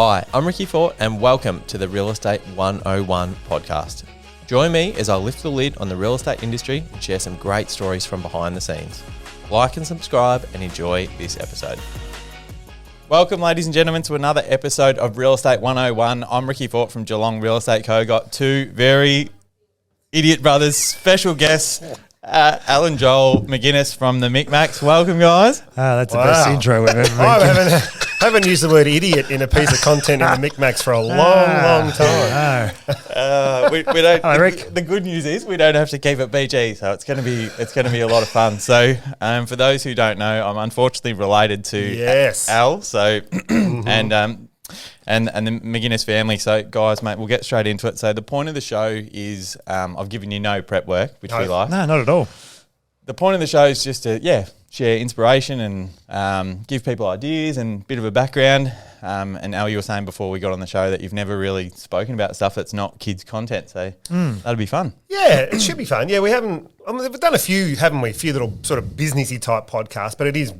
Hi, I'm Ricky Fort and welcome to the Real Estate 101 podcast. Join me as I lift the lid on the real estate industry and share some great stories from behind the scenes. Like and subscribe and enjoy this episode. Welcome, ladies and gentlemen, to another episode of Real Estate 101. I'm Ricky Fort from Geelong Real Estate Co. Got two very idiot brothers, special guests, Alan Joel McInnes from the Mik Maks. Welcome, guys. That's the best intro we've ever been. I haven't used the word idiot in a piece of content in the Mik Maks for a long time. We don't. Hi, Rick. The good news is we don't have to keep it PG, so it's going to be a lot of fun. So, for those who don't know, I'm unfortunately related to Al. So, and the McInnes family. So, guys, mate, we'll get straight into it. So, the point of the show is I've given you no prep work, which we like. No, not at all. The point of the show is just to share inspiration and give people ideas and a bit of a background. And Al, you were saying before we got on the show that you've never really spoken about stuff that's not kids content, so that'll be fun. Yeah, it should be fun. Yeah, we've done a few, haven't we? A few little sort of businessy type podcasts, but it is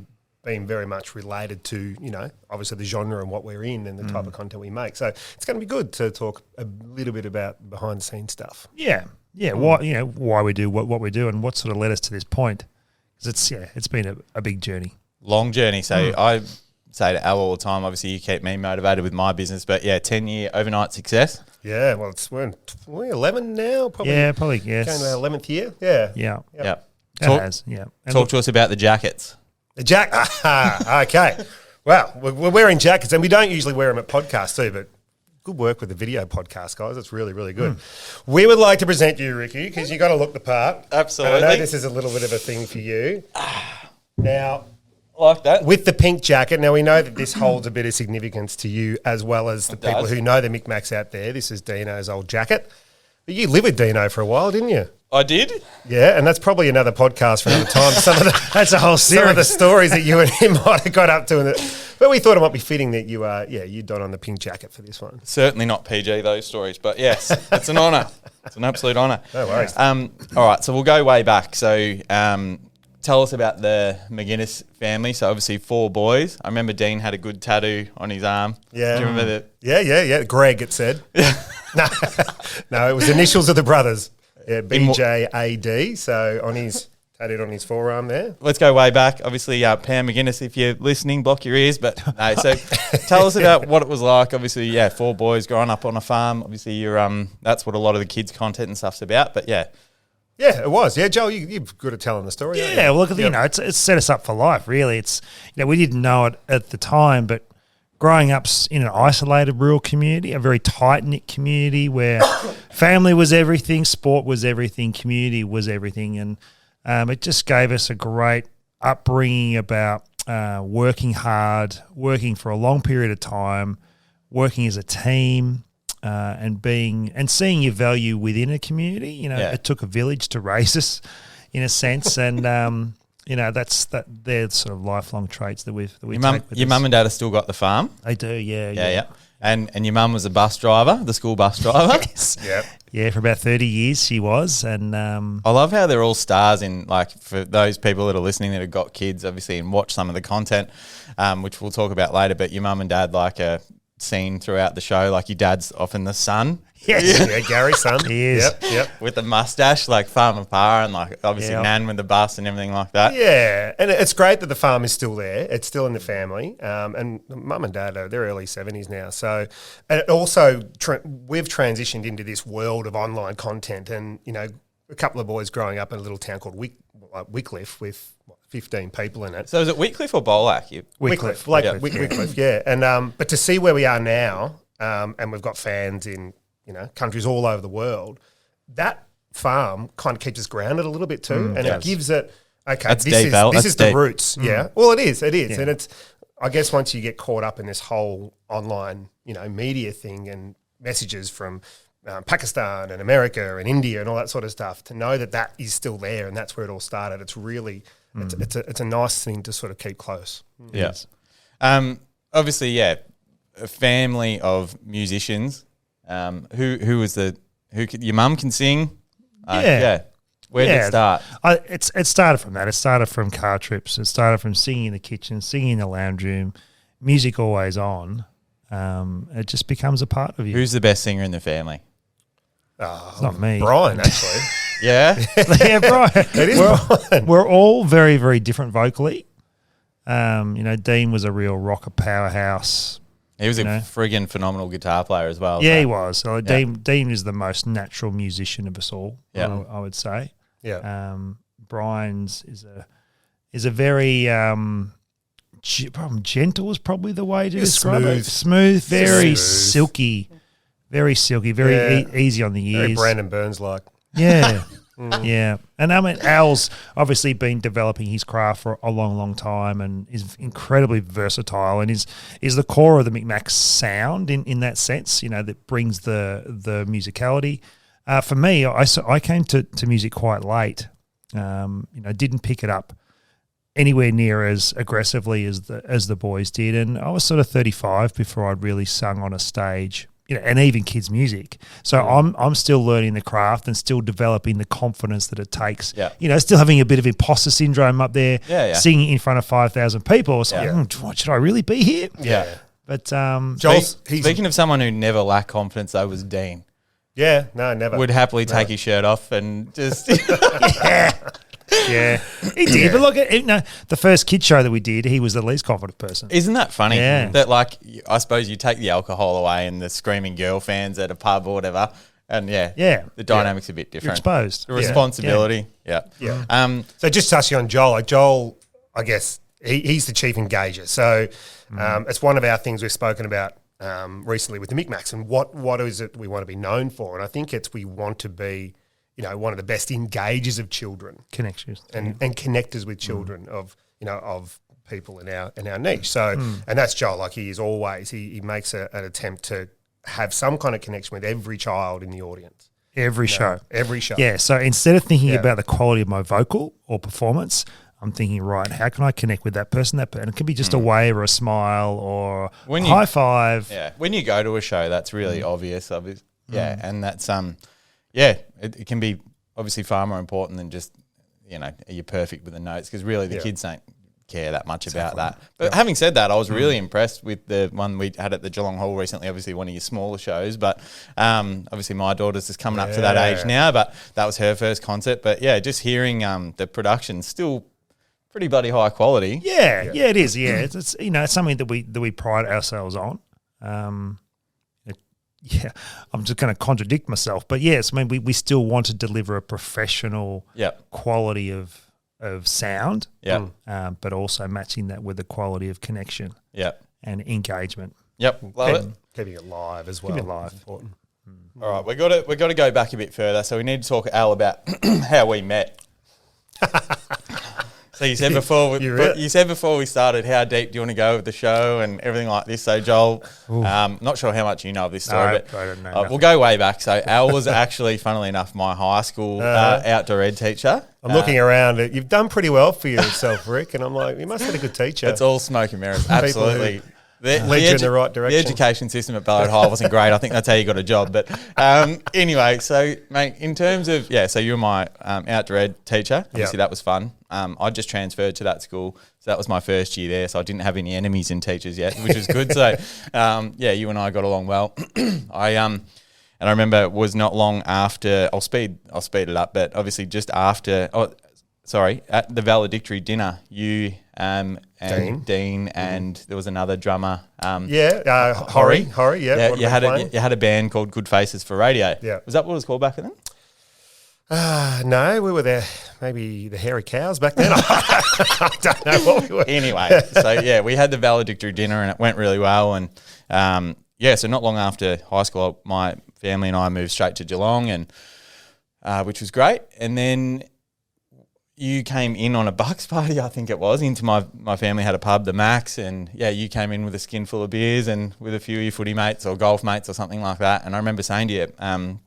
been very much related to, obviously the genre and what we're in and the type of content we make. So it's going to be good to talk a little bit about behind the scenes stuff. Yeah. Why we do what we do and what sort of led us to this point. Because it's been a big journey. Long journey. So I say to Al all the time, obviously you keep me motivated with my business, but 10-year overnight success. Yeah, well, we're 11 now, probably. Yeah, probably, yes. Going to our 11th year. Yeah. Yeah. Talk to us about the jackets. The okay. Well, we're wearing jackets, and we don't usually wear them at podcasts too, but good work with the video podcast, guys. It's really, really good. We would like to present you, Ricky, because you got to look the part. Absolutely. And I know this is a little bit of a thing for you. Now, like that. With the pink jacket, now we know that this holds a bit of significance to you as well as the people who know the Mik Maks out there. This is Dino's old jacket. But you lived with Dino for a while, didn't you? I did. Yeah, and that's probably another podcast for another time. That's a whole series. Some of the stories that you and him might have got up to. But we thought it might be fitting that you dot on the pink jacket for this one. Certainly not PG, those stories. But yes, it's an honour. It's an absolute honour. No worries. All right, so we'll go way back. So tell us about the McInnes family. So obviously 4 boys. I remember Dean had a good tattoo on his arm. Yeah. Do you remember that? Yeah. Greg, it said. No, it was initials of the brothers. Yeah, BJAD. So tattooed on his forearm there. Let's go way back. Obviously, Pam McInnes, if you're listening, block your ears. But no, so tell us about what it was like. Obviously, 4 boys growing up on a farm. Obviously, you're that's what a lot of the kids' content and stuff's about. But yeah, it was. Yeah, Joel, you're good at telling the story. Yeah, well, look, it's set us up for life. Really, it's we didn't know it at the time, but growing up in an isolated rural community, a very tight-knit community where family was everything, sport was everything, community was everything. And it just gave us a great upbringing about working hard, working for a long period of time, working as a team, and seeing your value within a community. It took a village to raise us in a sense. And they're sort of lifelong traits that we take with us. Your mum and dad have still got the farm? They do, yeah. Yeah. And your mum was a bus driver, the school bus driver? Yes. Yep. Yeah, for about 30 years she was. And I love how they're all stars in, for those people that are listening that have got kids, obviously, and watch some of the content, which we'll talk about later, but your mum and dad are seen throughout the show, your dad's often the son. Yes. Yeah, Gary's son. He is. Yep. With the mustache, farmer pa, and obviously Nan with the bus and everything like that. Yeah, and it's great that the farm is still there. It's still in the family. And mum and dad they're early 70s now. So, and it also we've transitioned into this world of online content, and a couple of boys growing up in a little town called Wycliffe with 15 people in it. So is it Wycliffe or Bolac? Wycliffe, Wycliffe, yeah. And but to see where we are now, and we've got fans in countries all over the world, that farm kind of keeps us grounded a little bit too, and it gives it this is the roots. Yeah, well, it is, and it's I guess once you get caught up in this whole online media thing and messages from Pakistan and America and India and all that sort of stuff, to know that is still there and that's where it all started. It's really it's a nice thing to sort of keep close. Yes. Obviously, a family of musicians. Your mum can sing? Where did it start? It started from that. It started from car trips. It started from singing in the kitchen, singing in the lounge room, music always on. it just becomes a part of you. Who's the best singer in the family? It's not me. Brian, actually. Yeah. Yeah, Brian. It is Brian. We're all very, very different vocally. Dean was a real rocker powerhouse. He was a friggin' phenomenal guitar player as well. Yeah, so. he was. So Dean is the most natural musician of us all, I would say. Yeah. Brian's is a very gentle is probably the way to describe it. Smooth, very silky, very easy on the ears. Very Brandon Burns like. Yeah. Yeah. And I mean, Al's obviously been developing his craft for a long, long time and is incredibly versatile and is the core of the Mik Maks sound in that sense, that brings the musicality. For me, I came to music quite late. Didn't pick it up anywhere near as aggressively as the boys did. And I was sort of 35 before I'd really sung on a stage. And even kids' music. So I'm still learning the craft and still developing the confidence that it takes. Yeah. Still having a bit of imposter syndrome up there, singing in front of 5,000 people. It's like, should I really be here? Yeah. But speaking of someone who never lacked confidence, though, was Dean. Yeah, no, never. Would happily take his shirt off and just... Yeah, he did. But look, the first kid show that we did, he was the least confident person. Isn't that funny? Yeah. That, I suppose you take the alcohol away and the screaming girl fans at a pub or whatever, and the dynamic's a bit different. You're exposed. The responsibility. Yeah. So just touching on Joel, Joel, I guess he's the chief engager. So it's one of our things we've spoken about recently with the Mik Maks and what is it we want to be known for, and I think we want to be one of the best engagers of children, connectors, and connectors with children of people in our niche. So, and that's Joel. Like he is always, he makes an attempt to have some kind of connection with every child in the audience. Every show. Yeah. So instead of thinking about the quality of my vocal or performance, I'm thinking, right, how can I connect with that person? And it could be just a wave or a smile or high five. Yeah. When you go to a show, that's really obvious. Yeah, and that's it can be obviously far more important than just are you perfect with the notes, because really the kids don't care that much about that. But having said that, I was really impressed with the one we had at the Geelong Hall recently, obviously one of your smaller shows, but obviously my daughter's just coming up to that age now, but that was her first concert. But just hearing the production's still pretty bloody high quality. Yeah, it is. Yeah, it's it's something that we pride ourselves on. I'm just going to contradict myself, but yes, I mean we still want to deliver a professional quality of sound, but also matching that with the quality of connection, and engagement. Love it. Keeping it live as well. Keeping it live. Important. All right, we got to go back a bit further, so we need to talk, Al, about how we met. So you said before we started, how deep do you want to go with the show and everything like this? So Joel, not sure how much you know of this story, but I don't know we'll go way back. So Al was actually, funnily enough, my high school outdoor ed teacher. I'm looking around. You've done pretty well for yourself, Rick, and I'm like, you must have had a good teacher. It's all smoke and mirrors, absolutely. Lead you in the right direction. The education system at Ballard High wasn't great. I think that's how you got a job. But anyway, so mate, in terms of so you were my outdoor ed teacher. Obviously, that was fun. I just transferred to that school, so that was my first year there. So I didn't have any enemies in teachers yet, which was good. So you and I got along well. And I remember it was not long after. I'll speed it up, but obviously just after. At the valedictory dinner, you and Dean and there was another drummer. Horry. Yeah, you had a band called Good Faces for Radio. Yeah, was that what it was called back then? No, we were there. Maybe the Hairy Cows back then. I don't know what we were. Anyway, so we had the valedictory dinner and it went really well. And so not long after high school, my family and I moved straight to Geelong, and which was great. And then you came in on a Bucks party, I think it was, into my family had a pub, the Max, and you came in with a skin full of beers and with a few of your footy mates or golf mates or something like that. And I remember saying to you, are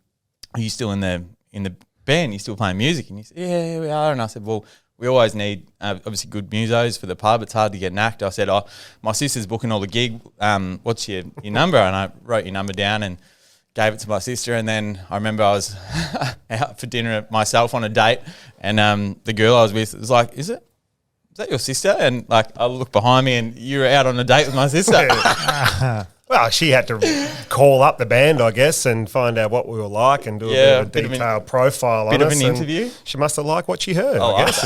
you still in the band? Are you still playing music? And you said, yeah, we are. And I said, well, we always need obviously good musos for the pub. It's hard to get an act. I said, my sister's booking all the gig. What's your number? And I wrote your number down and gave it to my sister. And then I remember I was out for dinner myself on a date, and the girl I was with was like, is that your sister? And like I looked behind me and you were out on a date with my sister. Well, she had to call up the band, I guess, and find out what we were like and do a bit of a detailed profile on us. Bit of an interview. She must have liked what she heard, I guess.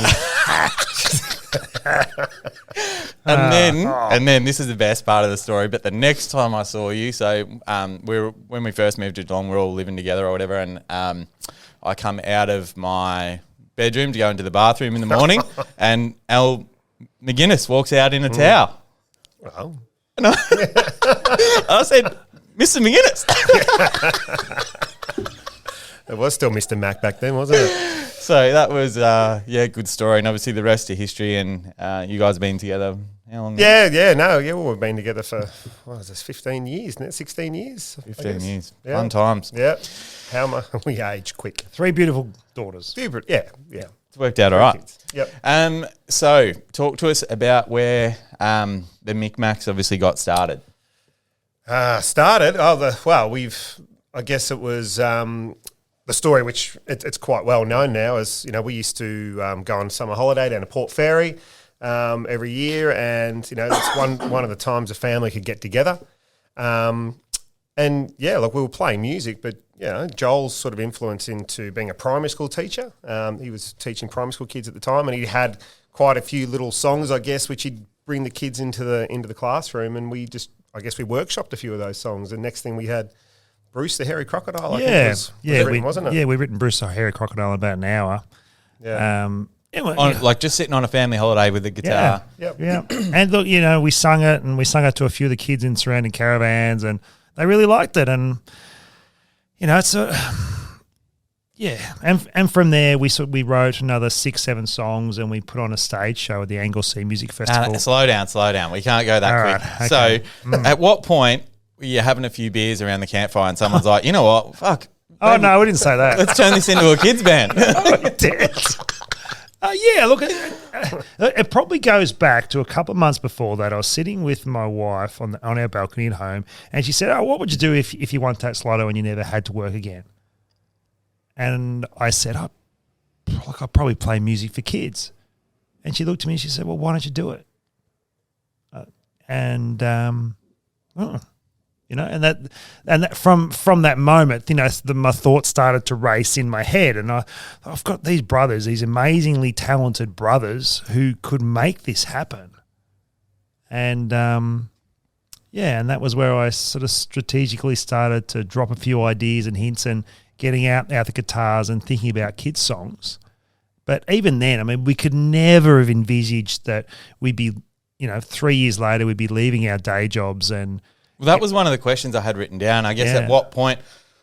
And then this is the best part of the story. But the next time I saw you, so when we first moved to Geelong, we were all living together or whatever, and I come out of my bedroom to go into the bathroom in the morning, and Joel McInnes walks out in a towel. Oh. And I said, Mr. McInnes. It was still Mr. Mac back then, wasn't it? So that was, good story. And obviously the rest is history. And you guys have been together how long? Well, we've been together for, 15 years, isn't it? 16 years? 15 years. Yeah. Fun times. Yeah. We age quick. 3 beautiful daughters. Yeah. It's worked out all right. Kids. Yep. So talk to us about where the Mik Maks obviously got started. I guess it was the story, which it's quite well known now, is, we used to go on summer holiday down to Port Fairy every year, and that's one of the times a family could get together. We were playing music, but Joel's sort of influence into being a primary school teacher. He was teaching primary school kids at the time, and he had quite a few little songs, I guess, which he'd bring the kids into the classroom, and we workshopped a few of those songs. And next thing we had Bruce the Hairy Crocodile. I think was written, wasn't it? Yeah, we've written Bruce the Hairy Crocodile in about an hour. Yeah. Like just sitting on a family holiday with the guitar. Yeah. And look, we sung it, and we sung it to a few of the kids in surrounding caravans, and they really liked it. And it's and from there we wrote another 6-7 songs, and we put on a stage show at the Anglesea Music Festival. Slow down. We can't go that quick. Okay. So at what point were you having a few beers around the campfire and someone's like, you know what, fuck. Oh, no, we didn't say that. Let's turn this into a kids band. Look, it probably goes back to a couple of months before that. I was sitting with my wife on our balcony at home, and she said, what would you do if you won that Lotto and you never had to work again? And I said, I'd probably play music for kids. And she looked at me and she said, well, why don't you do it? And that from that moment, my thoughts started to race in my head, and I've got these brothers, these amazingly talented brothers who could make this happen. And and that was where I sort of strategically started to drop a few ideas and hints and getting out the guitars and thinking about kids' songs. But even then, we could never have envisaged that we'd be, 3 years later, we'd be leaving our day jobs. And well, that was one of the questions I had written down. I guess at what point,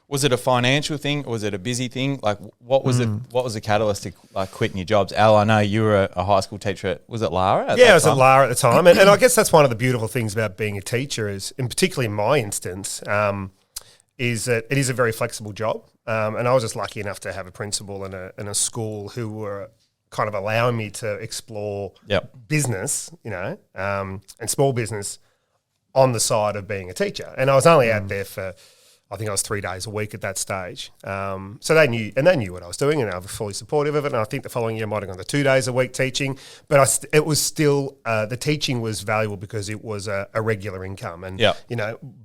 was it a financial thing or was it a busy thing? Like, what was the catalyst to quitting your jobs? Al, I know you were a high school teacher. Was it Lara? I was at Lara at the time, and I guess that's one of the beautiful things about being a teacher is, and particularly in my instance, is that it is a very flexible job. And I was just lucky enough to have a principal in a school who were kind of allowing me to explore business, and small business on the side of being a teacher. And I was only out there for, I think I was 3 days a week at that stage. So they knew what I was doing, and I was fully supportive of it. And I think the following year I might have gone to 2 days a week teaching, but it was still, the teaching was valuable because it was a regular income. And,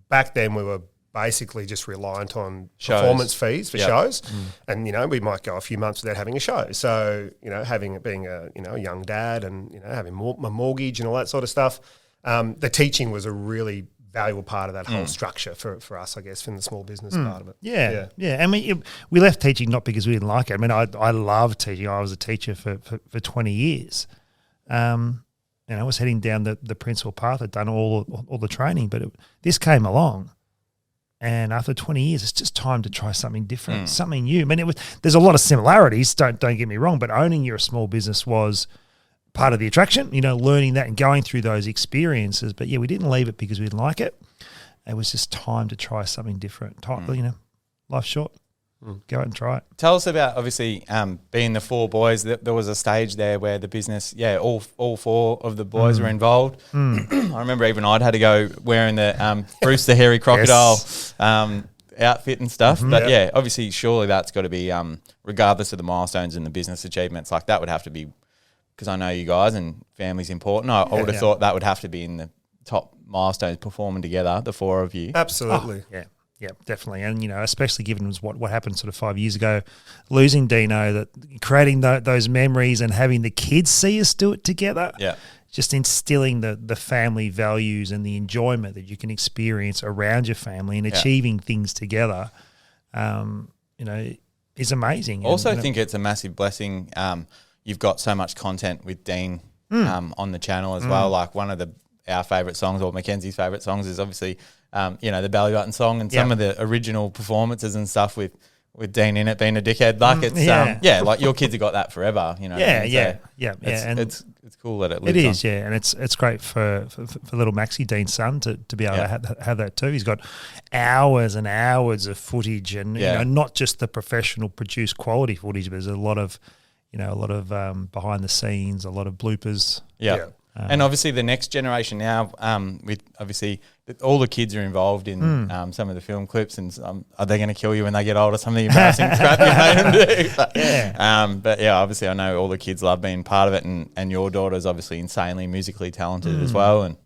back then we were basically just reliant on performance fees for shows. And, we might go a few months without having a show. So, being a young dad and, having my mortgage and all that sort of stuff, the teaching was a really valuable part of that whole structure for us, I guess, from the small business part of it. Yeah. And we left teaching not because we didn't like it. I love teaching. I was a teacher for 20 years. I was heading down the principal path. I'd done all the training, but this came along. And after 20 years, it's just time to try something different, something new. There's a lot of similarities, don't get me wrong, but owning your small business was part of the attraction, learning that and going through those experiences. But we didn't leave it because we didn't like it. It was just time to try something different. Life's short. Go out and try it. Tell us about, obviously, being the 4 boys. There was a stage there where the business, all 4 of the boys were involved. I remember even I'd had to go wearing the Bruce the Hairy Crocodile outfit and stuff. But obviously, surely that's got to be, regardless of the milestones and the business achievements, that would have to be, because I know you guys and family's important. I would have thought that would have to be in top milestones performing together, the four of you. Absolutely. Yeah, definitely. And, especially given what happened sort of 5 years ago, losing Dino, that creating those memories and having the kids see us do it together. Yeah. Just instilling the family values and the enjoyment that you can experience around your family and achieving things together, is amazing. Also think it's a massive blessing. You've got so much content with Dean on the channel as well. Like one of our favourite songs, or Mackenzie's favourite songs, is obviously the Belly Button song, and some of the original performances and stuff with Dean in it being a dickhead. Like it's like your kids have got that forever. And it's cool that it lives It is, on. and it's great for little Maxie, Dean's son, to be able to have that too. He's got hours and hours of footage, and not just the professional produced quality footage, but there's a lot of behind the scenes, a lot of bloopers. Yeah. And obviously the next generation now, with obviously all the kids are involved in some of the film clips, and are they going to kill you when they get older? Some of the embarrassing crap you made them do. But obviously I know all the kids love being part of it, and your daughter's obviously insanely musically talented as well. And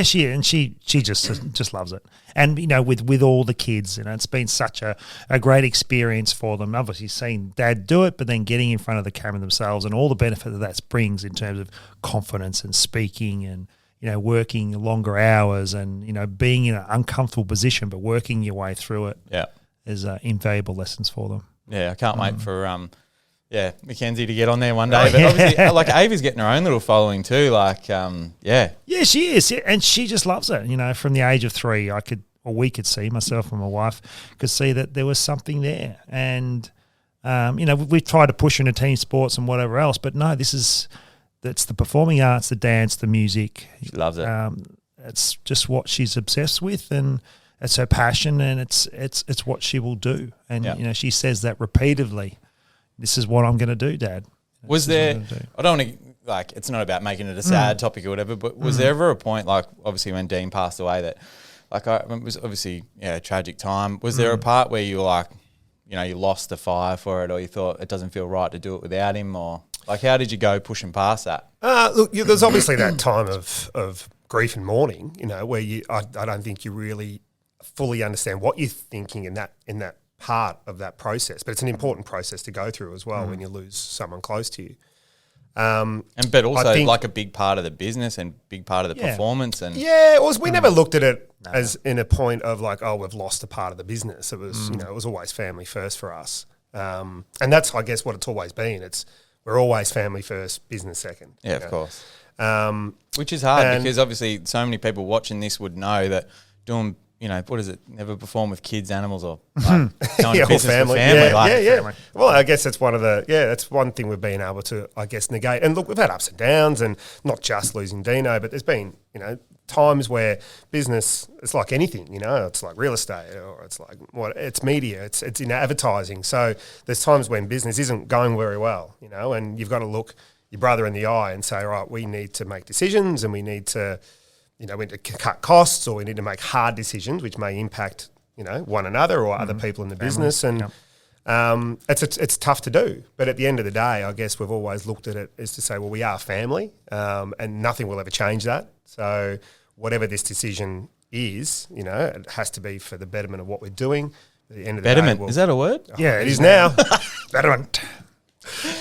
she just loves it. And with all the kids, it's been such a great experience for them. Obviously seeing Dad do it, but then getting in front of the camera themselves, and all the benefit that brings in terms of confidence and speaking, and working longer hours, and being in an uncomfortable position but working your way through it. Is invaluable lessons for them. I can't wait for Mackenzie to get on there one day. But obviously, like Ava's getting her own little following too. Like, she is, and she just loves it. From the age of 3, we could see, myself and my wife could see that there was something there. And we've tried to push her into team sports and whatever else, but no, that's the performing arts, the dance, the music. She loves it. It's just what she's obsessed with, and it's her passion, and it's what she will do. And she says that repeatedly. This is what I'm going to do, Dad. Was there? I don't want to it's not about making it a sad topic or whatever. But was there ever a point, like obviously when Dean passed away, that it was obviously a tragic time. Was there a part where you were like, you lost the fire for it, or you thought it doesn't feel right to do it without him, or how did you go pushing past that? Look, there's obviously that time of grief and mourning, where I don't think you really fully understand what you're thinking in that part of that process, but it's an important process to go through as well when you lose someone close to you. But also like a big part of the business and big part of the performance. And we never looked at it as in a point of like, oh, we've lost a part of the business. It was it was always family first for us, and that's, I guess, what it's always been. We're always family first, business second. Yeah, of course. Which is hard because obviously so many people watching this would know that doing, what is it? Never perform with kids, animals, or going to business family. with family. Family. Well, I guess that's that's one thing we've been able to, I guess, negate. And look, we've had ups and downs, and not just losing Dino, but there's been, times where business, it's like anything, it's like real estate, or it's like it's media, it's in advertising. So there's times when business isn't going very well, and you've got to look your brother in the eye and say, right, we need to make decisions, and we need to, we need to cut costs, or we need to make hard decisions which may impact, one another or other people in the business. And it's tough to do. But at the end of the day, I guess we've always looked at it as to say, well, we are family, and nothing will ever change that. So whatever this decision is, it has to be for the betterment of what we're doing. At the end of the betterment, day, is that a word? Yeah, it is now. Betterment.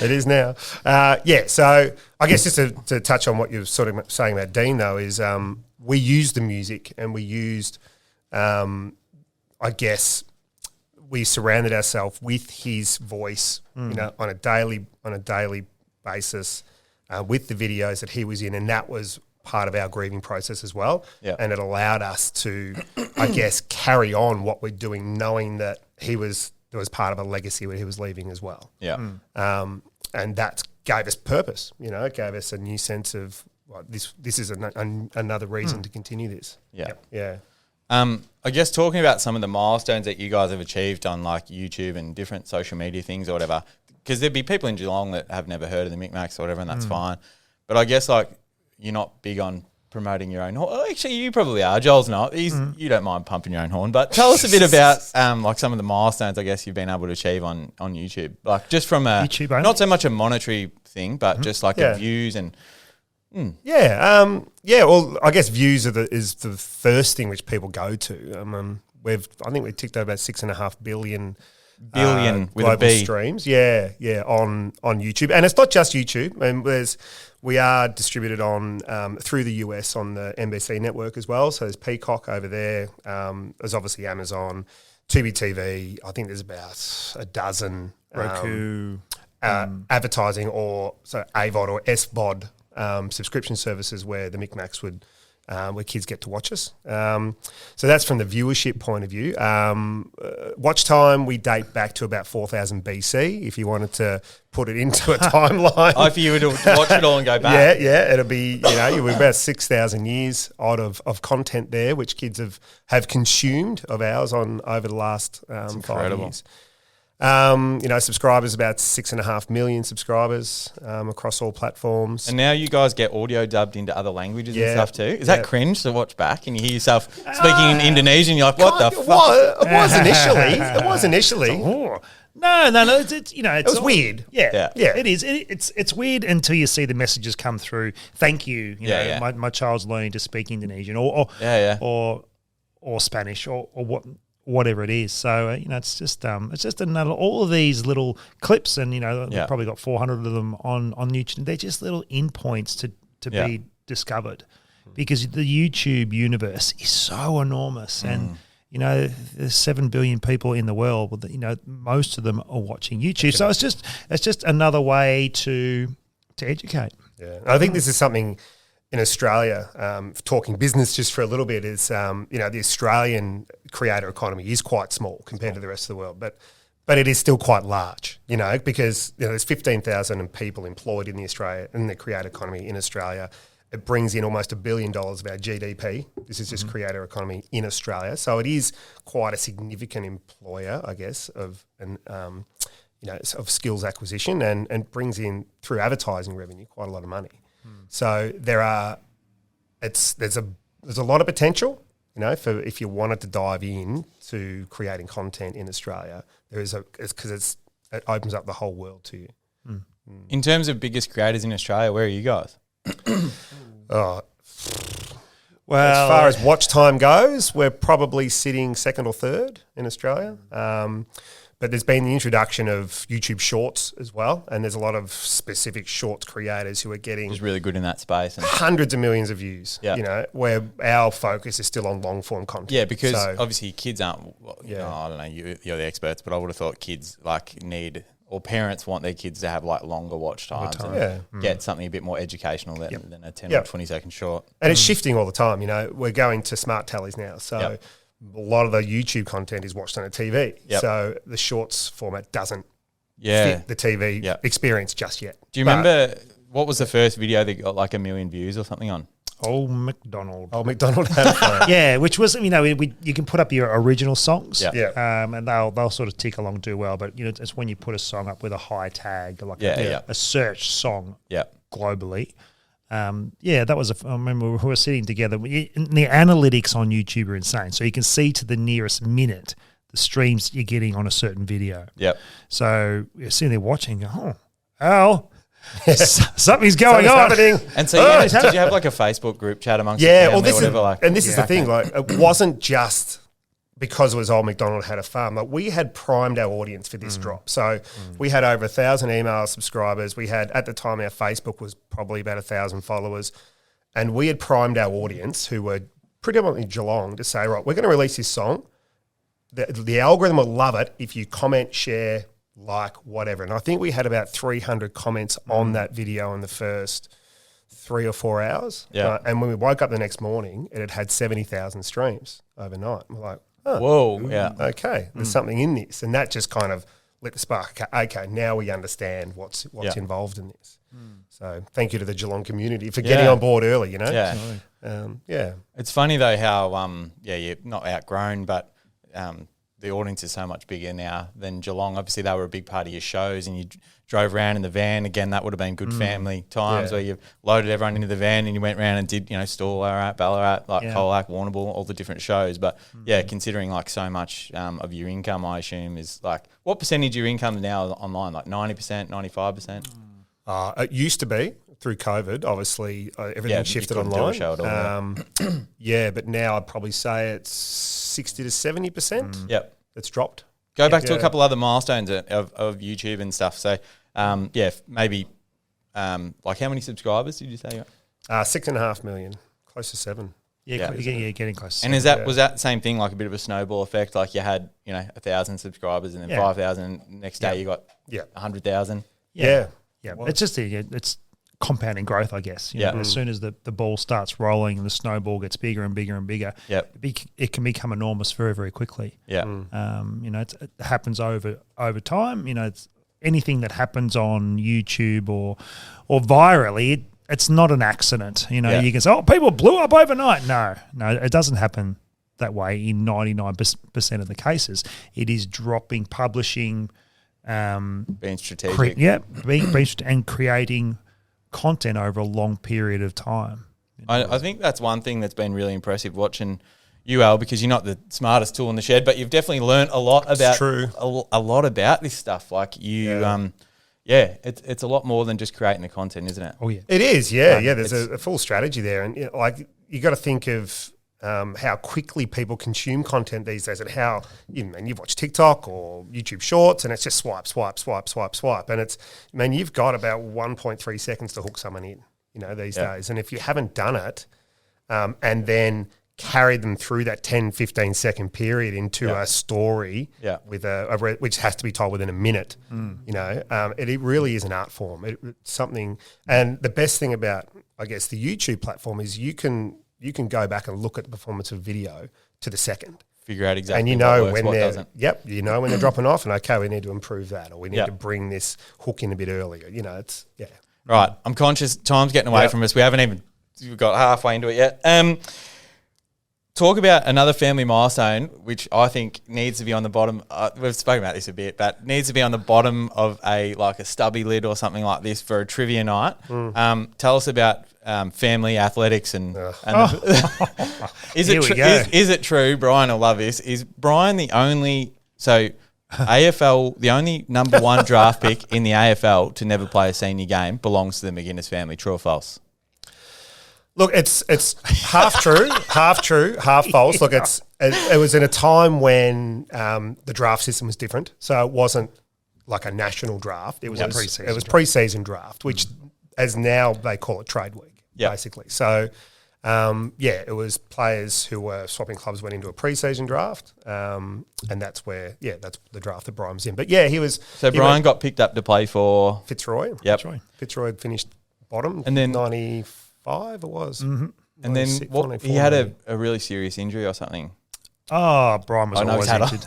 It is now. So I guess just to touch on what you're sort of saying about Dean, though, is we used the music, and we used, I guess, we surrounded ourselves with his voice, on a daily basis, with the videos that he was in, and that was part of our grieving process as well. Yeah. And it allowed us to, I guess, carry on what we're doing, knowing that there was part of a legacy where he was leaving as well. Yeah. And that gave us purpose, it gave us a new sense of, well, this is another reason to continue this. Yeah. Yeah. I guess talking about some of the milestones that you guys have achieved on like YouTube and different social media things or whatever, because there'd be people in Geelong that have never heard of the Mik Maks or whatever, and that's fine. But I guess like you're not big on promoting your own horn. Oh, actually, you probably are. Joel's not. You don't mind pumping your own horn. But tell us a bit about like some of the milestones I guess you've been able to achieve on YouTube. Like just from a, YouTube only? not so much a monetary thing, but just like the views and Yeah, well, I guess views is the first thing which people go to. I think we ticked over about 6.5 billion with a global B. streams. Yeah, on YouTube, and it's not just YouTube. And we are distributed on through the US on the NBC network as well. So there's Peacock over there. There's obviously Amazon, Tubi TV. I think there's about a dozen Roku. advertising or AVOD or SVOD subscription services where the Mik Maks would where kids get to watch us. So that's from the viewership point of view. Watch time, we date back to about 4000 BC if you wanted to put it into a timeline. If you were to watch it all and go back. Yeah, it'll be, you're about 6,000 years odd of content there, which kids have consumed of ours over the last 5 years. Subscribers, about 6.5 million subscribers across all platforms. And now you guys get audio dubbed into other languages and stuff too. Is that cringe to watch back and you hear yourself speaking in Indonesian? You're like, what the fuck? It was initially. It was initially. No. It was weird. Yeah. It is. It's weird until you see the messages come through. Thank you. My child's learning to speak Indonesian or Spanish or whatever it is. So it's just another, all of these little clips, and we've probably got 400 of them on YouTube. They're just little endpoints to be discovered, because the YouTube universe is so enormous, and there's 7 billion people in the world. Most of them are watching YouTube. So it's just another way to educate. Yeah, I think this is something in Australia, talking business just for a little bit, is the Australian creator economy is quite small compared to the rest of the world, but it is still quite large, because there's 15,000 people employed in the creator economy in Australia. It brings in almost $1 billion of our GDP. This is just creator economy in Australia, so it is quite a significant employer, I guess, of skills acquisition, and brings in, through advertising revenue, quite a lot of money. So there's a lot of potential, for if you wanted to dive in to creating content in Australia. Because it opens up the whole world to you. In terms of biggest creators in Australia, where are you guys? Well, as far as watch time goes, we're probably sitting second or third in Australia. But there's been the introduction of YouTube Shorts as well, and there's a lot of specific Shorts creators who are getting Just really good in that space. And hundreds of millions of views, where our focus is still on long-form content. Yeah, because obviously kids aren't, I don't know, you're the experts, but I would have thought kids need, or parents want their kids to have longer watch times and get something a bit more educational than a 10 or 20 second short. And it's shifting all the time. We're going to smart tallies now, so a lot of the YouTube content is watched on a TV. So the Shorts format doesn't fit the TV experience just yet. Do you remember what was the first video that got 1 million views or something on? Old McDonald. Old McDonald had a phone. Yeah, which was, you can put up your original songs, Yeah. and they'll sort of tick along, do well. But it's when you put a song up with a high tag, a search song, globally. That was I remember we were sitting together. The analytics on YouTube are insane, so you can see to the nearest minute the streams you're getting on a certain video. Yep. So you're sitting there watching, something's going on. Happening. And so did you have a Facebook group chat amongst the family this or whatever? And this is the thing, it wasn't just because it was Old McDonald had a farm. We had primed our audience for this drop. So we had over 1,000 email subscribers. We had, at the time, our Facebook was probably about 1,000 followers. And we had primed our audience, who were predominantly Geelong, to say, right, we're going to release this song. The algorithm will love it if you comment, share, whatever. And I think we had about 300 comments on that video in the first 3 or 4 hours. Yeah. And when we woke up the next morning, it had 70,000 streams overnight. We're like, whoa, yeah. Okay, there's something in this. And that just kind of lit the spark. Okay, now we understand what's involved in this. So thank you to the Geelong community for getting on board early, Yeah. It's funny though how, you're not outgrown, but the audience is so much bigger now than Geelong. Obviously, they were a big part of your shows, and you drove around in the van. Again, that would have been good family times where you loaded everyone into the van and you went around and did, Ballarat, Colac, Warrnambool, all the different shows. But considering so much of your income, I assume, is what percentage of your income now online? 90%, 95%? It used to be through COVID, obviously everything Yeah, you shifted couldn't do a online. show at all, Yeah, but now I'd probably say it's 60 to 70%. Yep. It's dropped. Go back to a Yeah. couple other milestones of YouTube and stuff. So, maybe like how many subscribers did you say? You got? 6.5 million, close to 7. Yeah, getting close. And was that the same thing, like a bit of a snowball effect? Like you had 1,000 subscribers and then 5,000. Next day you got 100,000. Yeah. It's just it's compounding growth, I guess. You know, as soon as the ball starts rolling and the snowball gets bigger and bigger and bigger, it can become enormous very, very quickly. Yeah. It happens over time. It's anything that happens on YouTube or virally. It's not an accident. You can say, people blew up overnight. No, it doesn't happen that way in 99% of the cases. It is dropping, publishing, being strategic. being and creating content over a long period of time. I think that's one thing that's been really impressive watching you, Al, because you're not the smartest tool in the shed, but you've definitely learnt a lot about a lot about this stuff. Like you, it's a lot more than just creating the content, isn't it? Oh yeah, It is. Yeah. There's a full strategy there, and you got to think of how quickly people consume content these days, and how you watch TikTok or YouTube Shorts, and it's just swipe, and it's you've got about 1.3 seconds to hook someone in, these days, and if you haven't done it, and then carry them through that 10, 15 second period into a story with which has to be told within a minute, it really is an art form. It's something, and the best thing about, I guess, the YouTube platform is you can go back and look at the performance of video to the second. Figure out exactly and what works, when what they're doesn't. when they're dropping off, and okay, we need to improve that, or we need to bring this hook in a bit earlier. Right. I'm conscious time's getting away from us. We've got halfway into it yet. Talk about another family milestone, which I think needs to be on the bottom. We've spoken about this a bit, but needs to be on the bottom of a stubby lid or something like this for a trivia night. Tell us about family athletics and is it true? Brian will love this. Is Brian the only AFL the only number one draft pick in the AFL to never play a senior game belongs to the McInnes family? True or false? Look, it's half true, half false. Look, it was in a time when the draft system was different, so it wasn't like a national draft. It was pre-season draft, which as now they call it trade week, basically. So, it was players who were swapping clubs went into a pre-season draft, and that's where that's the draft that Brian was in. But he was. So Brian got picked up to play for Fitzroy. Yep. Fitzroy had finished bottom, and then 95 it was. Mm-hmm. And then he had a really serious injury or something. Oh, Brian was always injured.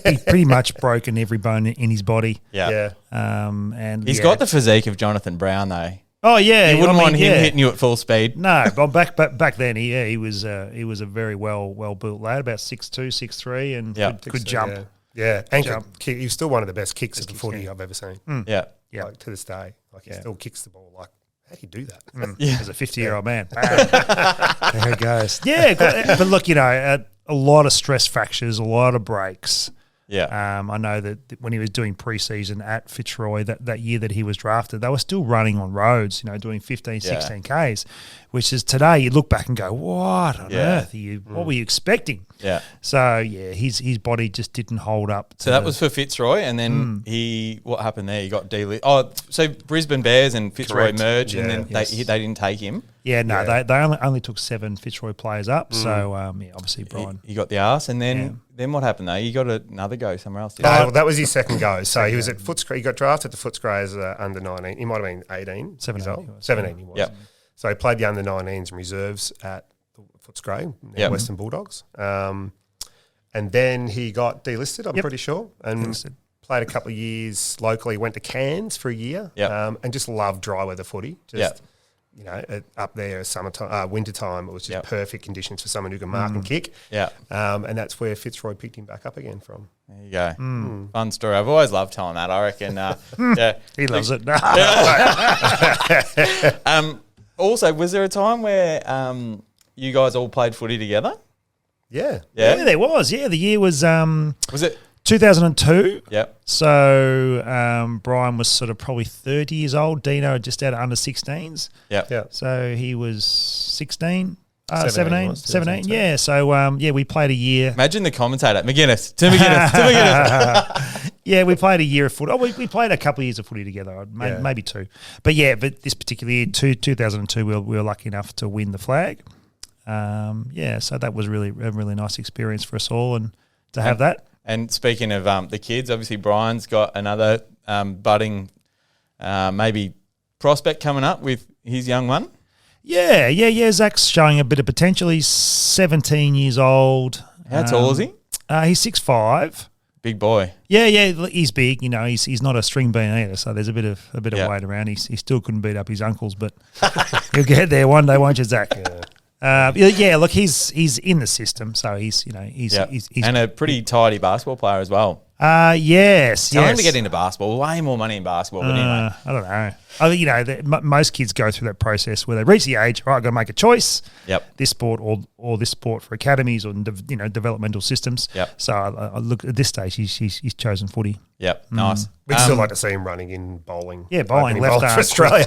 He's pretty much broken every bone in his body. Yeah. And he's got the physique of Jonathan Brown though. Oh yeah, you wouldn't want him hitting you at full speed. No, but back then he was a very well built lad, about 6'2", 6'3", and could jump. Yeah, and kick. He was still one of the best kicks of the footy I've ever seen. Yeah, like, to this day, he still kicks the ball like. How do you do that? As a 50-year-old man. There it goes. Yeah, but look, a lot of stress fractures, a lot of breaks. Yeah. I know that when he was doing pre-season at Fitzroy, that year that he was drafted, they were still running on roads, doing 15, 16 Ks, which is today you look back and go, what on earth what were you expecting? Yeah. So, his body just didn't hold up. So that was for Fitzroy, and then what happened there? He got delisted. Oh, so Brisbane Bears and Fitzroy merged, and then they didn't take him. Yeah, no, they only took 7 Fitzroy players up. So, obviously Brian. He got the arse, and then what happened though? He got another go somewhere else. Well, that was his second go. So he was at Footscray. He got drafted to Footscray as under 19. He might have been 18. 17 he was. Yep. So he played the under 19s and reserves at Footscray, Western Bulldogs. And then he got delisted, I'm pretty sure, and played a couple of years locally. Went to Cairns for a year, and just loved dry weather footy. Up there, summertime, wintertime, it was just perfect conditions for someone who can mark and kick. Yeah, and that's where Fitzroy picked him back up again from. There you go. Fun story. I've always loved telling that. I reckon. He loves it. Also, was there a time where you guys all played footy together? Yeah, there was. Yeah, the year was. Was it 2002. Yep. So Brian was sort of probably 30 years old. Dino just out of under 16s. Yep. Yeah. So he was 16. 17 was 17. 2002. Yeah. So we played a year. Imagine the commentator, McInnes, to McInnes. Yeah, we played a year of footy. Oh, we played a couple of years of footy together, maybe two. But this particular year, 2002, we were lucky enough to win the flag. So that was really a really nice experience for us all, and to have that. And speaking of the kids, obviously Brian's got another budding maybe prospect coming up with his young one. Yeah. Zach's showing a bit of potential. He's 17 years old. How tall is he? He's 6'5". Big boy. Yeah, he's big. You know, he's not a string bean either, so there's a bit of weight around. He still couldn't beat up his uncles, but he'll get there one day, won't you, Zach? Look, he's in the system, so he's and a pretty tidy basketball player as well. Yes. Tell him to get into basketball. Way more money in basketball, but anyway. I don't know. Most kids go through that process where they reach the age, right, I've got to make a choice. Yep. This sport or this sport for academies or developmental systems. Yep. So I look at this stage, he's chosen footy. Yep. Nice. We'd still like to see him running in bowling. Yeah, bowling, Opening left bowl arm. for Australia.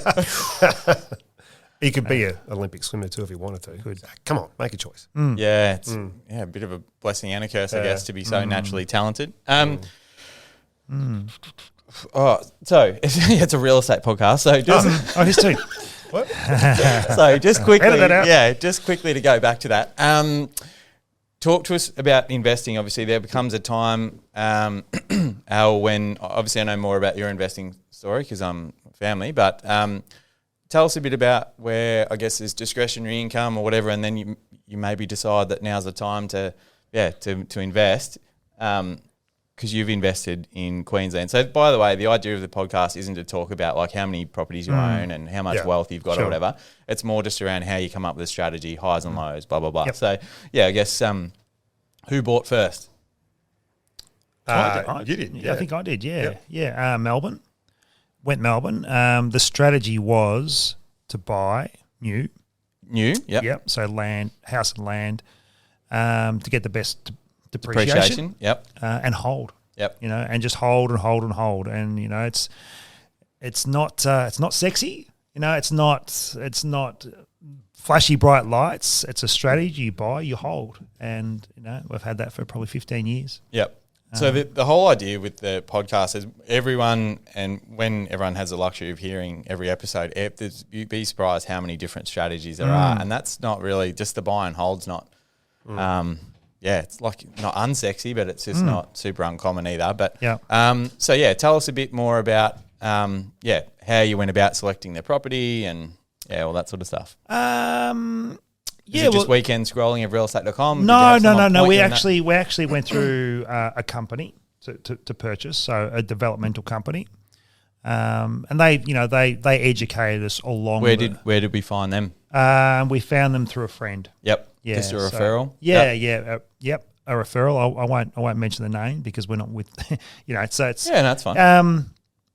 He could be an Olympic swimmer too if he wanted to. Good. Come on, make a choice. Yeah, it's a bit of a blessing and a curse, I guess, to be so naturally talented. Oh, so it's a real estate podcast. So just His too. What? so just quickly, Edit that out. just quickly to go back to that. Talk to us about investing. Obviously, there becomes a time, Al, when obviously I know more about your investing story because I'm family, but tell us a bit about where I guess there's discretionary income or whatever, and then you maybe decide that now's the time to invest. Because you've invested in Queensland. So, by the way, the idea of the podcast isn't to talk about like how many properties you own and how much wealth you've got or whatever. It's more just around how you come up with a strategy, highs and lows, blah, blah, blah. Yep. So, I guess who bought first? You did. Yeah, I think I did. Yeah. Melbourne. Went Melbourne. The strategy was to buy new. Yep. Yep. So house and land, to get the best depreciation. Yep. And hold. Yep. And just hold and hold and hold. And it's not sexy. It's not flashy bright lights. It's a strategy. You buy, you hold, and we've had that for probably 15 years. Yep. So the whole idea with the podcast is everyone, and when everyone has the luxury of hearing every episode, you'd be surprised how many different strategies there are, and that's not really just the buy and hold's not. It's like not unsexy, but it's just not super uncommon either. But tell us a bit more about how you went about selecting the property and all that sort of stuff. Is it just weekend scrolling of realestate.com? No. We actually went through a company to purchase, so a developmental company, and they educated us along. Where did we find them? We found them through a friend. Yep. Yeah, just a referral. Yep. A referral. I won't mention the name because we're not with. So it's that's fine. and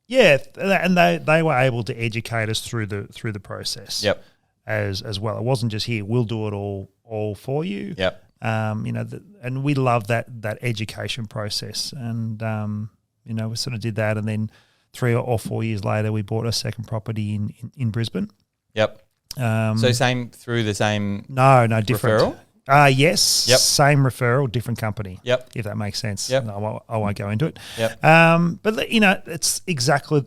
they were able to educate us through the process. Yep. As well, it wasn't just here. We'll do it all for you. Yep. And we love that education process, and we sort of did that, and then 3 or 4 years later, we bought a second property in Brisbane. Yep. So through the same no different referral. Yes. Yep. Same referral, different company. Yep. If that makes sense. Yep. No, I won't go into it. Yep. But it's exactly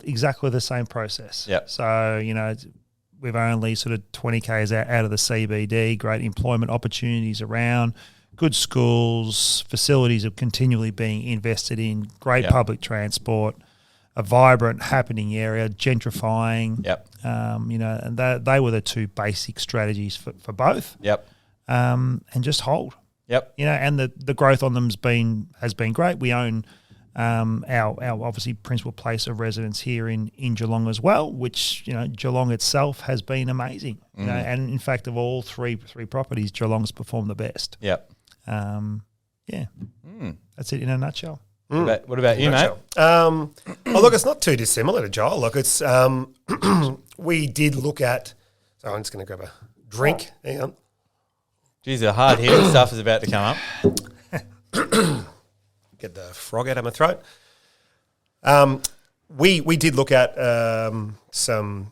the same process. Yep. So we've only sort of 20 k's out of the CBD. Great employment opportunities around. Good schools, facilities are continually being invested in. Great public transport. A vibrant, happening area, gentrifying. Yep. And they were the two basic strategies for both. Yep. And just hold. Yep. And the growth on them has been great. We own our obviously principal place of residence here in Geelong as well, which Geelong itself has been amazing. And in fact, of all three properties, Geelong's performed the best. Yep. That's it in a nutshell. What about you, mate? Look, it's not too dissimilar to Joel. Look, it's we did look at. So I'm just going to grab a drink. Hang on. Geez, the hard hitting stuff is about to come up. get the frog out of my throat. We did look at some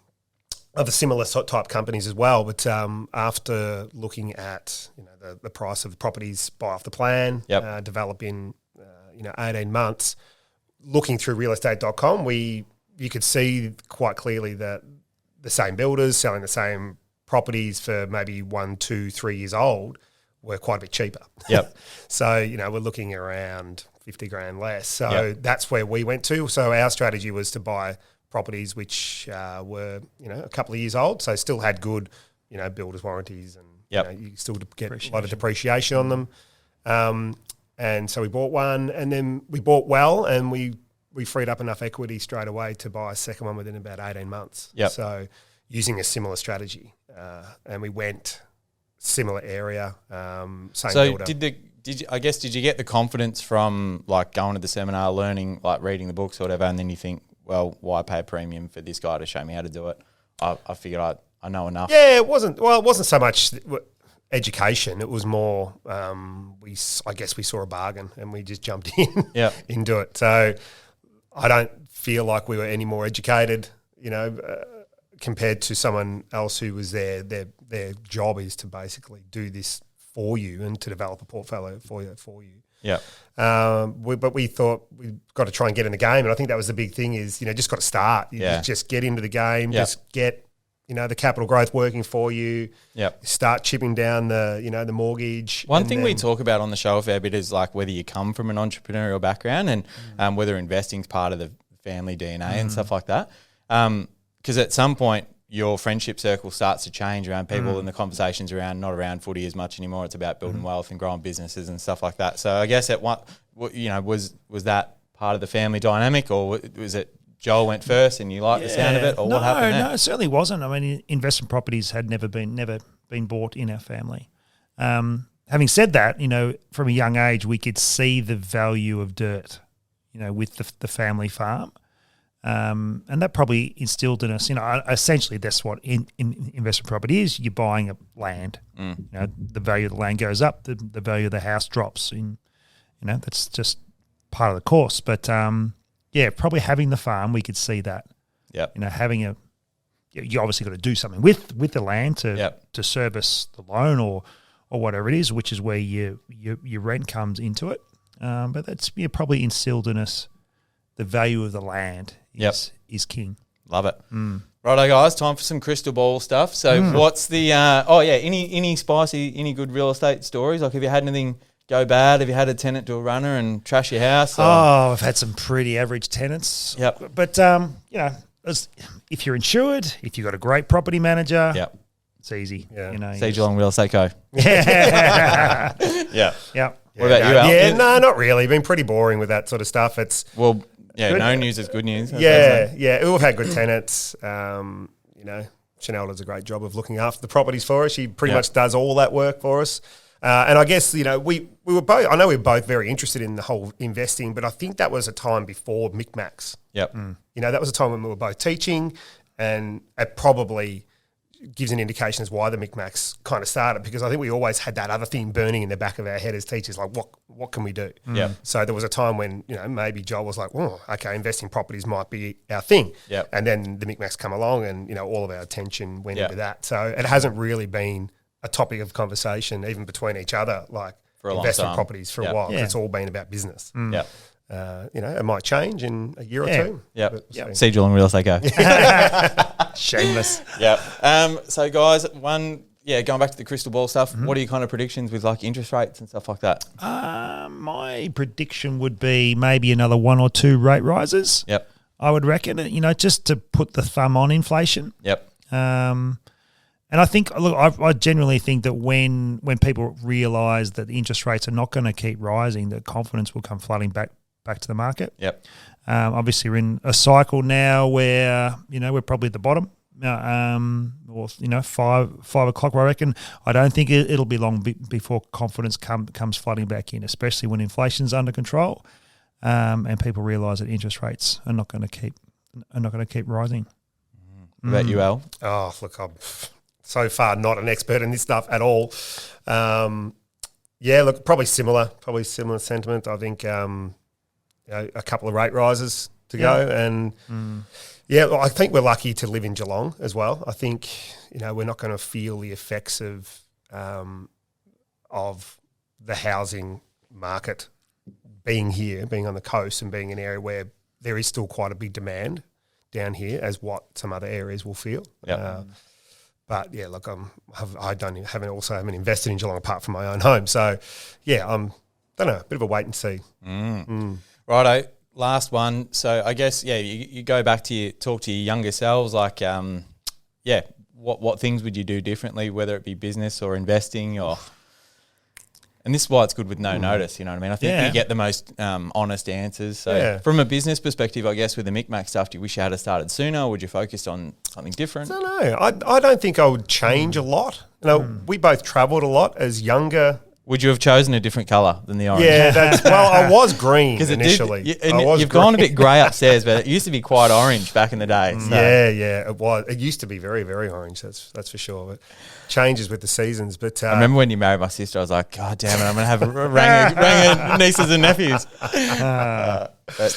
other similar type companies as well, but after looking at the price of the properties buy off the plan, develop in 18 months, looking through realestate.com, you could see quite clearly that the same builders selling the same properties for maybe 1, 2, 3 years old were quite a bit cheaper. Yep. So, we're looking around 50 grand less. So that's where we went to. So our strategy was to buy properties which were, a couple of years old, so still had good, builders warranties and you still get a lot of depreciation on them. And so we bought one, and then we bought well, and we freed up enough equity straight away to buy a second one within about 18 months. Yep. So using a similar strategy, and we went similar area, same builder. Did you get the confidence from like going to the seminar, learning, like reading the books or whatever, and then you think, well, why pay a premium for this guy to show me how to do it? I figured I know enough. Yeah, it wasn't so much education. It was more, I guess we saw a bargain and we just jumped into it. So I don't feel like we were any more educated, compared to someone else who was there. Their job is to basically do this for you and to develop a portfolio for you. Yeah. But we thought we've got to try and get in the game. And I think that was the big thing is, just got to start. Just get into the game, just get, the capital growth working for you. Yep. Start chipping down the mortgage. One thing we talk about on the show a fair bit is like whether you come from an entrepreneurial background and whether investing's part of the family DNA and stuff like that. Because at some point your friendship circle starts to change around people and the conversations not around footy as much anymore. It's about building wealth and growing businesses and stuff like that. So I guess was that part of the family dynamic, or was it Joel went first and you liked the sound of it, or what happened there? No, it certainly wasn't. I mean, investment properties had never been bought in our family. Having said that, from a young age, we could see the value of dirt, with the family farm. And that probably instilled in us, essentially that's what in investment property is. You're buying a land. The value of the land goes up, the value of the house drops. That's just part of the course. But probably having the farm, we could see that. Yeah. You obviously got to do something with the land to service the loan or whatever it is, which is where your rent comes into it. But that's probably instilled in us the value of the land is king. Love it. Righto, guys, time for some crystal ball stuff. So what's the any spicy, any good real estate stories? Like, have you had anything go bad? Have you had a tenant do a runner and trash your house? I've had some pretty average tenants. Yep. But, if you're insured, if you've got a great property manager, it's easy. Yeah. See Geelong Real Estate Co. Yeah. Yeah. What about you, Al? Yeah, no, not really. Been pretty boring with that sort of stuff. It's good. No news is good news. We've had good tenants. Chanel does a great job of looking after the properties for us. She pretty much does all that work for us. And I guess, we were both, I know we were both very interested in the whole investing, but I think that was a time before Mik Maks. Yep. That was a time when we were both teaching, and it probably gives an indication as why the Mik Maks kind of started, because I think we always had that other thing burning in the back of our head as teachers, like what can we do? Yep. So there was a time when, maybe Joel was like, oh, okay, investing properties might be our thing. Yep. And then the Mik Maks come along and, all of our attention went into that. So it hasn't really been a topic of conversation even between each other, like for a investment long time. Properties for a while. Yeah. It's all been about business. Yeah. It might change in a year or two. Yeah. See Geelong Real Estate Co. Shameless. Yeah. So guys, going back to the crystal ball stuff, what are your kind of predictions with like interest rates and stuff like that? My prediction would be maybe another 1 or 2 rate rises. Yep. I would reckon, just to put the thumb on inflation. Yep. And I think, look, I generally think that when people realise that the interest rates are not going to keep rising, that confidence will come flooding back to the market. Yep. Obviously, we're in a cycle now where we're probably at the bottom, or 5 o'clock. I reckon. I don't think it'll be long before confidence comes flooding back in, especially when inflation's under control, and people realise that interest rates are not going to keep rising. What about you, Al? Oh, look, I'm so far not an expert in this stuff at all. Look, probably similar sentiment. I think, a couple of rate rises to go, and well, I think we're lucky to live in Geelong as well. I think we're not going to feel the effects of the housing market being here, being on the coast, and being an area where there is still quite a big demand down here, as what some other areas will feel. Yep. But yeah, look, haven't invested in Geelong apart from my own home. So yeah, don't know, a bit of a wait and see. Righto, last one. So I guess you go back to talk to your younger selves, like what things would you do differently, whether it be business or investing or. And this is why it's good with no notice, you know what I mean? I think you get the most honest answers. So from a business perspective, I guess with the Mik Maks stuff, do you wish you had started sooner, or would you focused on something different? I don't know. I don't think I would change a lot. We both travelled a lot as younger. Would you have chosen a different colour than the orange? Yeah, I was green initially. You've gone a bit grey upstairs, but it used to be quite orange back in the day. So. Yeah, it was. It used to be very, very orange. That's for sure. But changes with the seasons. But I remember when you married my sister, I was like, God damn it, I'm going to have a rang of nieces and nephews.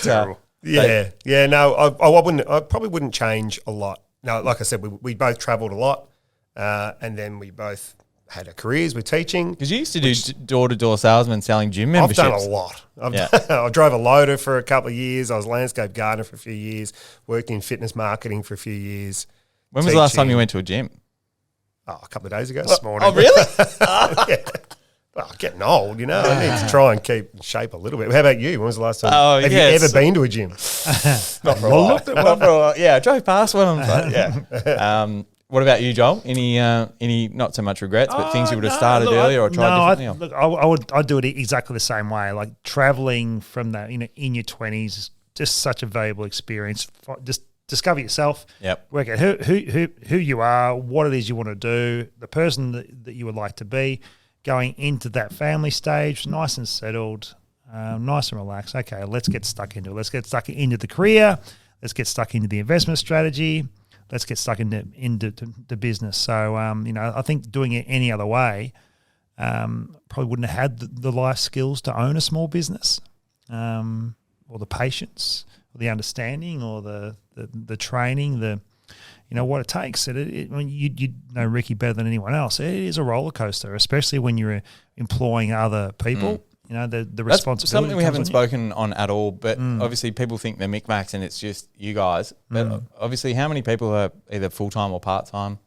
Terrible. I probably wouldn't change a lot. No, like I said, we both travelled a lot, and then we both had our careers with teaching. Because you used to do door-to-door salesman selling gym memberships. I've done a lot. I drove a loader for a couple of years. I was a landscape gardener for a few years. Worked in fitness marketing for a few years. When was the last time you went to a gym? Oh, a couple of days ago this morning. Oh, really? Yeah. Well, getting old, I need to try and keep in shape a little bit. How about you? When was the last time? Have you ever been to a gym? Not for a while. Not for a while. Yeah, I drove past one. But what about you, Joel? Any not so much regrets, but things you would have started earlier or tried differently? I'd do it exactly the same way. Like traveling from that, in your 20s, just such a valuable experience. Just discover yourself. Yep. Work out who you are, what it is you want to do, the person that you would like to be. Going into that family stage, nice and settled, nice and relaxed. Okay, let's get stuck into it. Let's get stuck into the career. Let's get stuck into the investment strategy. Let's get stuck into the business. So, I think doing it any other way probably wouldn't have had the life skills to own a small business, or the patience, or the understanding, or the training, what it takes. You know Ricky better than anyone else. It is a roller coaster, especially when you're employing other people. The responsibility. That's something we haven't spoken on at all, but obviously people think they're Mik Maks and it's just you guys. But obviously, how many people are either full-time or part-time?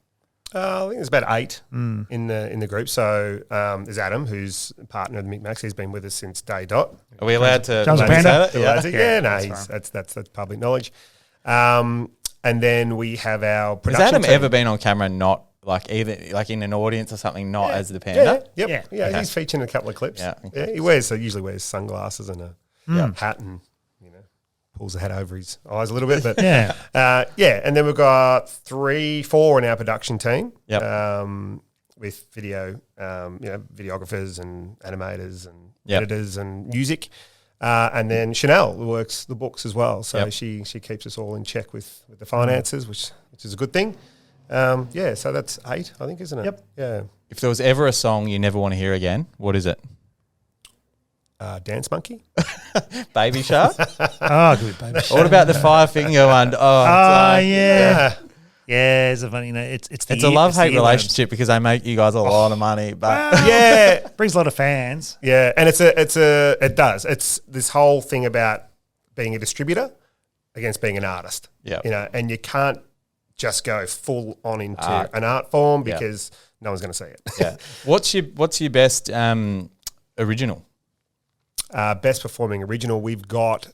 I think there's about 8 in the group. So there's Adam, who's a partner of the Mik Maks. He's been with us since day dot. Are we allowed to say that? That's public knowledge. And then we have our production Has Adam team. ever been on camera not either in an audience or something, not as the panda? Yeah. Okay. He's featured in a couple of clips. Yeah, he usually wears sunglasses and a hat and pulls the hat over his eyes a little bit. But and then we've got 3-4 in our production team. Yep. With video, videographers and animators and editors and music. And then Chanel works the books as well. So she keeps us all in check with the finances, which is a good thing. So that's 8, I think, isn't it? Yep. Yeah. If there was ever a song you never want to hear again, what is it? Dance Monkey. Baby Shark? Good Baby Shark. What about the 5-finger one? Yeah, it's a funny. It's a love-hate relationship because they make you guys a lot of money, but it brings a lot of fans. Yeah, and it does. It's this whole thing about being a distributor against being an artist. Yeah, and you can't just go full on into an art form because no one's going to see it. Yeah. What's your best original? Best performing original. We've got.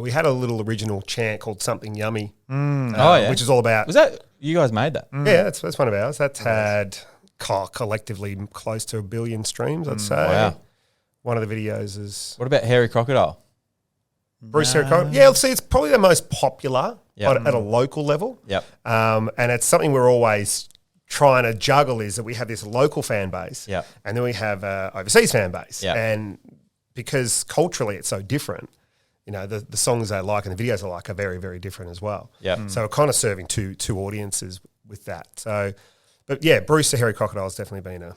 We had a little original chant called "Something Yummy," which is all about. Was that you guys made that? Yeah, that's one of ours. That's had collectively close to 1 billion streams. I'd say. Wow. One of the videos is. What about Hairy Crocodile? Bruce Hairy Crocodile. Yeah, see, it's probably the most popular at a local level. Yep. And it's something we're always trying to juggle is that we have this local fan base. Yep. And then we have overseas fan base. Yep. And because culturally it's so different, the songs they like and the videos they like are very, very different as well. Yep. So we're kind of serving two audiences with that. So, but yeah, Bruce the Hairy Crocodile has definitely been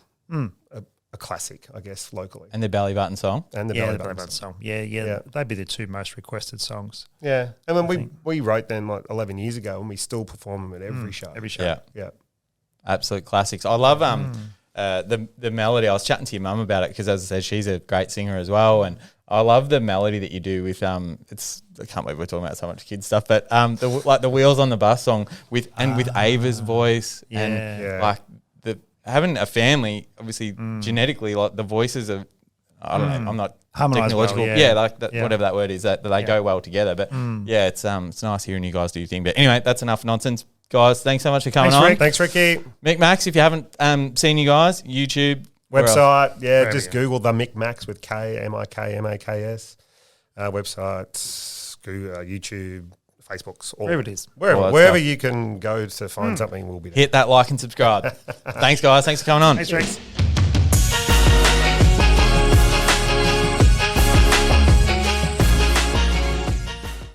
a a classic, I guess, locally. And the Belly Button song. And the Yeah, Belly the Button Belly Button song. song. Yeah. They'd be the two most requested songs. Yeah. And when we wrote them like 11 years ago, and we still perform them at every show. Every show. Yeah. Yeah. Absolute classics. I love the melody. I was chatting to your mum about it because, as I said, she's a great singer as well, and I love the melody that you do with it's. I can't believe we're talking about so much kid stuff, but the Wheels on the Bus song with Ava's voice and like having a family, obviously genetically, like the voices of I don't know. I'm not Harmonised technological. well, yeah, like that, whatever that word is, that they go well together. But yeah, it's nice hearing you guys do your thing. But anyway, that's enough nonsense. Guys, thanks so much for coming on. Thanks, Ricky. Mik Maks, if you haven't seen you guys, YouTube, website, just Google the Mik Maks with Mikmaks. Website, Google, YouTube, Facebooks, all Wherever it is. Wherever you can go to find something, we'll be there. Hit that like and subscribe. Thanks, guys. Thanks for coming on. Thanks, Rex.